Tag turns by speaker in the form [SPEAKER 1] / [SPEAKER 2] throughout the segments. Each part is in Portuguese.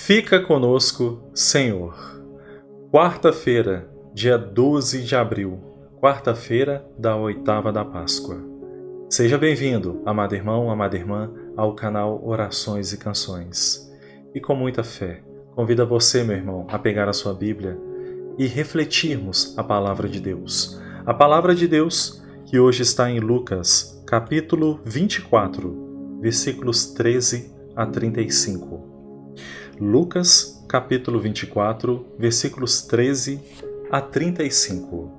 [SPEAKER 1] Fica conosco, Senhor. Quarta-feira, dia 12 de abril, quarta-feira da oitava da Páscoa. Seja bem-vindo, amado irmão, amada irmã, ao canal Orações e Canções. E com muita fé, convido você, meu irmão, a pegar a sua Bíblia e refletirmos a Palavra de Deus. A Palavra de Deus que hoje está em Lucas, capítulo 24, versículos 13 a 35. Lucas, capítulo 24, versículos 13 a 35.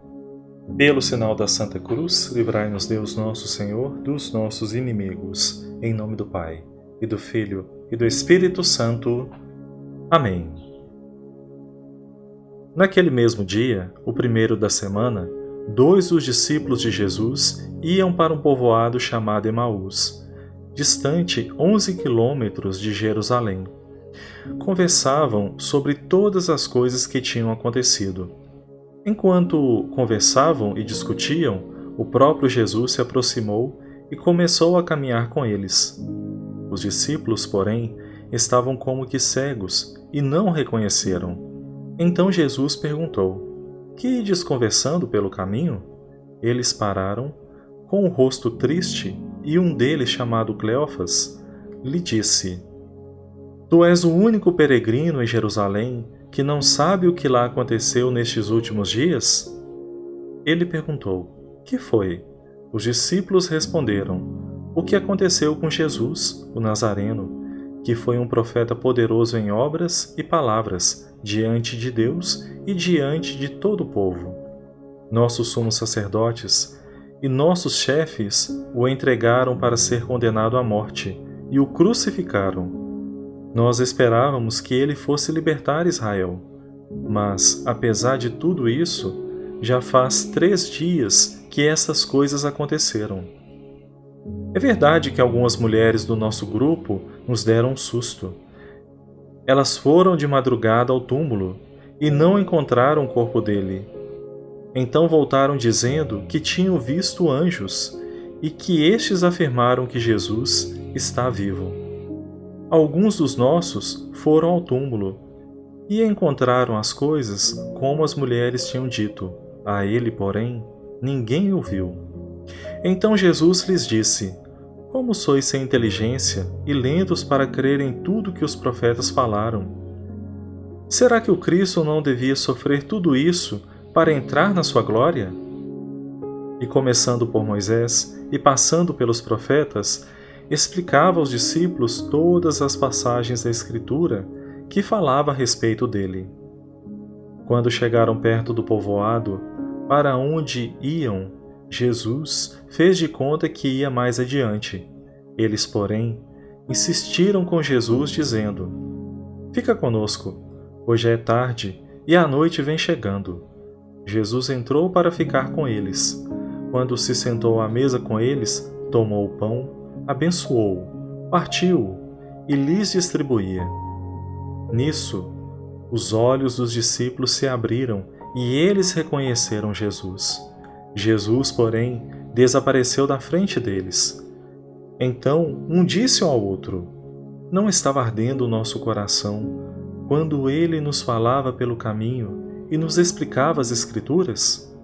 [SPEAKER 1] Pelo sinal da Santa Cruz, livrai-nos Deus nosso Senhor dos nossos inimigos, em nome do Pai, e do Filho, e do Espírito Santo. Amém. Naquele mesmo dia, o primeiro da semana, 2 dos discípulos de Jesus iam para um povoado chamado Emaús, distante 11 quilômetros de Jerusalém. Conversavam sobre todas as coisas que tinham acontecido. Enquanto conversavam e discutiam, o próprio Jesus se aproximou e começou a caminhar com eles. Os discípulos, porém, estavam como que cegos e não o reconheceram. Então Jesus perguntou: "Que ides conversando pelo caminho?" Eles pararam, com o rosto triste, e um deles, chamado Cleófas, lhe disse: "Tu és o único peregrino em Jerusalém que não sabe o que lá aconteceu nestes últimos dias?" Ele perguntou: "Que foi?" Os discípulos responderam: "O que aconteceu com Jesus, o Nazareno, que foi um profeta poderoso em obras e palavras, diante de Deus e diante de todo o povo. Nossos sumos sacerdotes e nossos chefes o entregaram para ser condenado à morte e o crucificaram. Nós esperávamos que ele fosse libertar Israel, mas, apesar de tudo isso, já faz 3 dias que essas coisas aconteceram. É verdade que algumas mulheres do nosso grupo nos deram um susto. Elas foram de madrugada ao túmulo e não encontraram o corpo dele. Então voltaram dizendo que tinham visto anjos e que estes afirmaram que Jesus está vivo. Alguns dos nossos foram ao túmulo e encontraram as coisas como as mulheres tinham dito. A ele, porém, ninguém o viu." Então Jesus lhes disse: "Como sois sem inteligência e lentos para crer em tudo que os profetas falaram? Será que o Cristo não devia sofrer tudo isso para entrar na sua glória?" E começando por Moisés e passando pelos profetas, explicava aos discípulos todas as passagens da Escritura que falava a respeito dele. Quando chegaram perto do povoado, para onde iam, Jesus fez de conta que ia mais adiante. Eles, porém, insistiram com Jesus, dizendo: "Fica conosco, hoje é tarde e a noite vem chegando." Jesus entrou para ficar com eles. Quando se sentou à mesa com eles, tomou o pão, abençoou, partiu-o e lhes distribuía. Nisso, os olhos dos discípulos se abriram e eles reconheceram Jesus. Jesus, porém, desapareceu da frente deles. Então um disse ao outro: "Não estava ardendo o nosso coração quando ele nos falava pelo caminho e nos explicava as Escrituras?"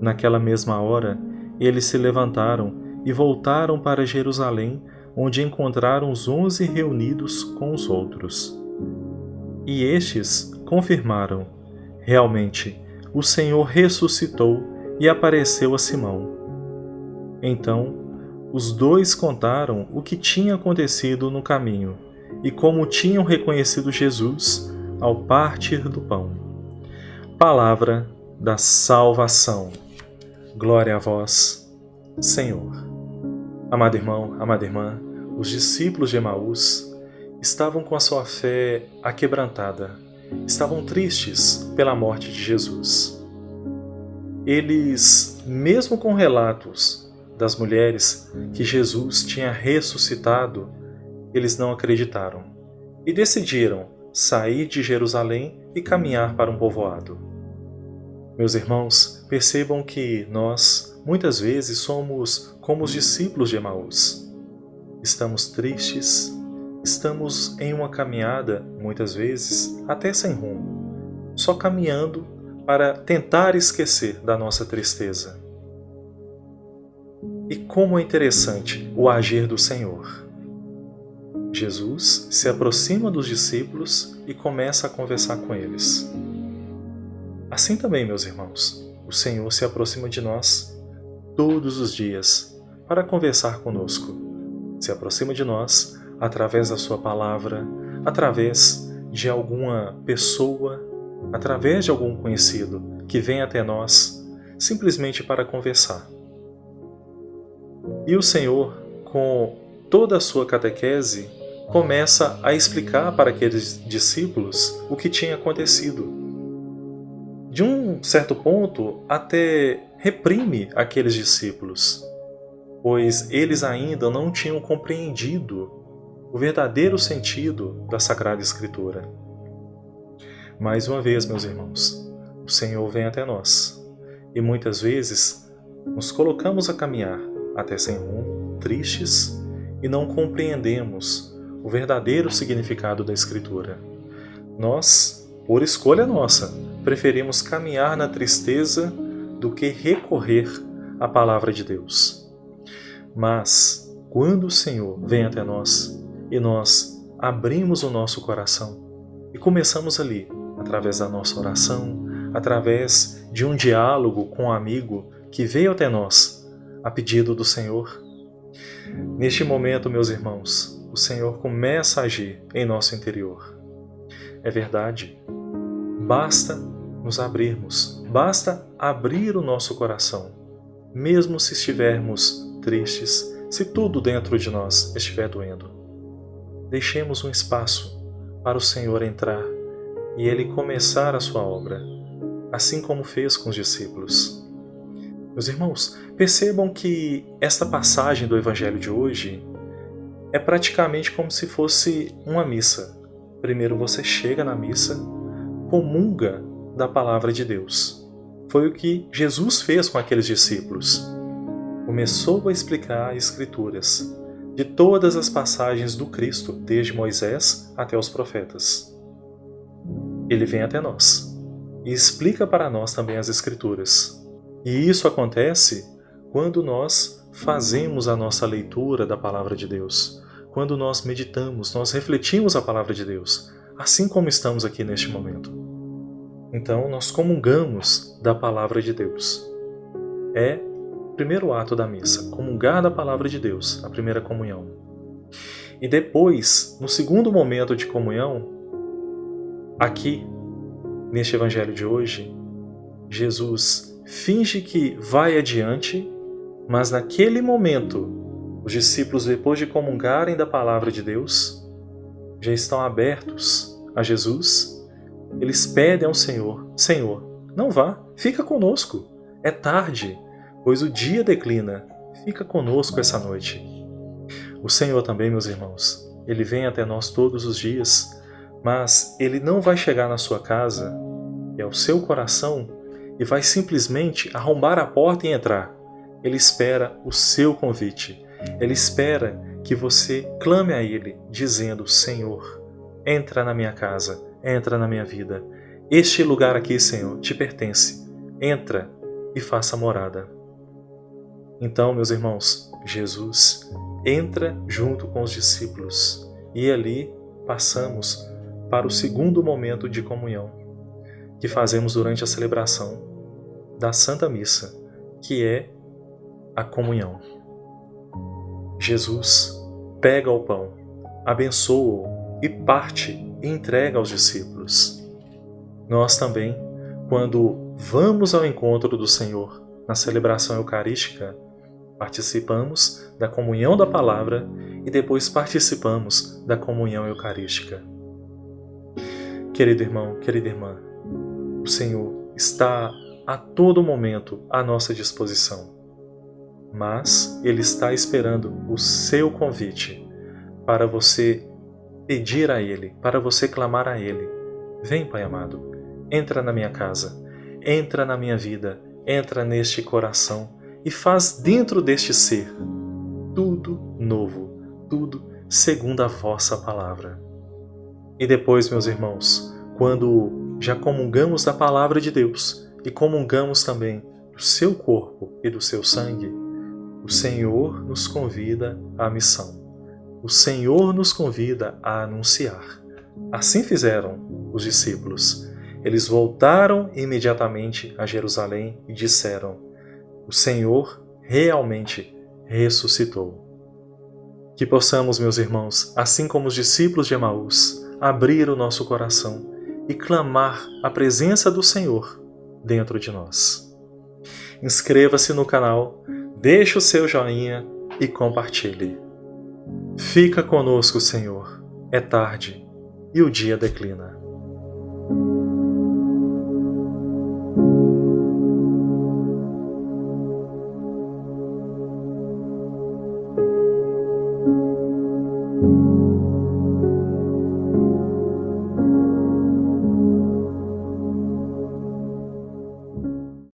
[SPEAKER 1] Naquela mesma hora, eles se levantaram e voltaram para Jerusalém, onde encontraram os 11 reunidos com os outros. E estes confirmaram: "Realmente, o Senhor ressuscitou e apareceu a Simão." Então, os 2 contaram o que tinha acontecido no caminho e como tinham reconhecido Jesus ao partir do pão. Palavra da salvação. Glória a vós, Senhor. Amado irmão, amada irmã, os discípulos de Emaús estavam com a sua fé aquebrantada, estavam tristes pela morte de Jesus. Eles, mesmo com relatos das mulheres que Jesus tinha ressuscitado, eles não acreditaram e decidiram sair de Jerusalém e caminhar para um povoado. Meus irmãos, percebam que nós, muitas vezes, somos como os discípulos de Emaús. Estamos tristes, estamos em uma caminhada, muitas vezes, até sem rumo, só caminhando para tentar esquecer da nossa tristeza. E como é interessante o agir do Senhor. Jesus se aproxima dos discípulos e começa a conversar com eles. Assim também, meus irmãos, o Senhor se aproxima de nós todos os dias para conversar conosco. Se aproxima de nós através da sua palavra, através de alguma pessoa, através de algum conhecido que vem até nós simplesmente para conversar. E o Senhor, com toda a sua catequese, começa a explicar para aqueles discípulos o que tinha acontecido. De um certo ponto, até reprime aqueles discípulos, pois eles ainda não tinham compreendido o verdadeiro sentido da Sagrada Escritura. Mais uma vez, meus irmãos, o Senhor vem até nós, e muitas vezes nos colocamos a caminhar até sem rumo, tristes, e não compreendemos o verdadeiro significado da Escritura. Nós, por escolha nossa, preferimos caminhar na tristeza do que recorrer à Palavra de Deus. Mas, quando o Senhor vem até nós e nós abrimos o nosso coração e começamos ali, através da nossa oração, através de um diálogo com um amigo que veio até nós a pedido do Senhor, neste momento, meus irmãos, o Senhor começa a agir em nosso interior. É verdade, basta nos abrirmos, basta abrir o nosso coração, mesmo se estivermos tristes, se tudo dentro de nós estiver doendo. Deixemos um espaço para o Senhor entrar e Ele começar a sua obra, assim como fez com os discípulos. Meus irmãos, percebam que esta passagem do Evangelho de hoje é praticamente como se fosse uma missa. Primeiro você chega na missa, comunga da Palavra de Deus. Foi o que Jesus fez com aqueles discípulos. Começou a explicar as Escrituras, de todas as passagens do Cristo, desde Moisés até os profetas. Ele vem até nós e explica para nós também as Escrituras. E isso acontece quando nós fazemos a nossa leitura da Palavra de Deus, quando nós meditamos, nós refletimos a Palavra de Deus, assim como estamos aqui neste momento. Então, nós comungamos da Palavra de Deus. É o primeiro ato da missa, comungar da Palavra de Deus, a primeira comunhão. E depois, no segundo momento de comunhão, aqui, neste Evangelho de hoje, Jesus finge que vai adiante, mas naquele momento, os discípulos, depois de comungarem da Palavra de Deus, já estão abertos a Jesus. Eles pedem ao Senhor: Senhor, não vá, fica conosco. É tarde, pois o dia declina. Fica conosco essa noite. O Senhor também, meus irmãos, Ele vem até nós todos os dias, mas Ele não vai chegar na sua casa, é o seu coração, e vai simplesmente arrombar a porta e entrar. Ele espera o seu convite. Ele espera que você clame a Ele, dizendo: Senhor, entra na minha casa, entra na minha vida. Este lugar aqui, Senhor, te pertence. Entra e faça morada. Então, meus irmãos, Jesus entra junto com os discípulos e ali passamos para o segundo momento de comunhão que fazemos durante a celebração da Santa Missa, que é a comunhão. Jesus pega o pão, abençoa-o e parte e entrega aos discípulos. Nós também, quando vamos ao encontro do Senhor na celebração eucarística, participamos da comunhão da palavra e depois participamos da comunhão eucarística. Querido irmão, querida irmã, o Senhor está a todo momento à nossa disposição, mas Ele está esperando o seu convite para você pedir a Ele, para você clamar a Ele: vem, Pai amado, entra na minha casa, entra na minha vida, entra neste coração e faz dentro deste ser tudo novo, tudo segundo a vossa palavra. E depois, meus irmãos, quando já comungamos da palavra de Deus e comungamos também do seu corpo e do seu sangue, o Senhor nos convida à missão. O Senhor nos convida a anunciar. Assim fizeram os discípulos. Eles voltaram imediatamente a Jerusalém e disseram: o Senhor realmente ressuscitou. Que possamos, meus irmãos, assim como os discípulos de Emaús, abrir o nosso coração e clamar a presença do Senhor dentro de nós. Inscreva-se no canal, deixe o seu joinha e compartilhe. Fica conosco, Senhor. É tarde e o dia declina.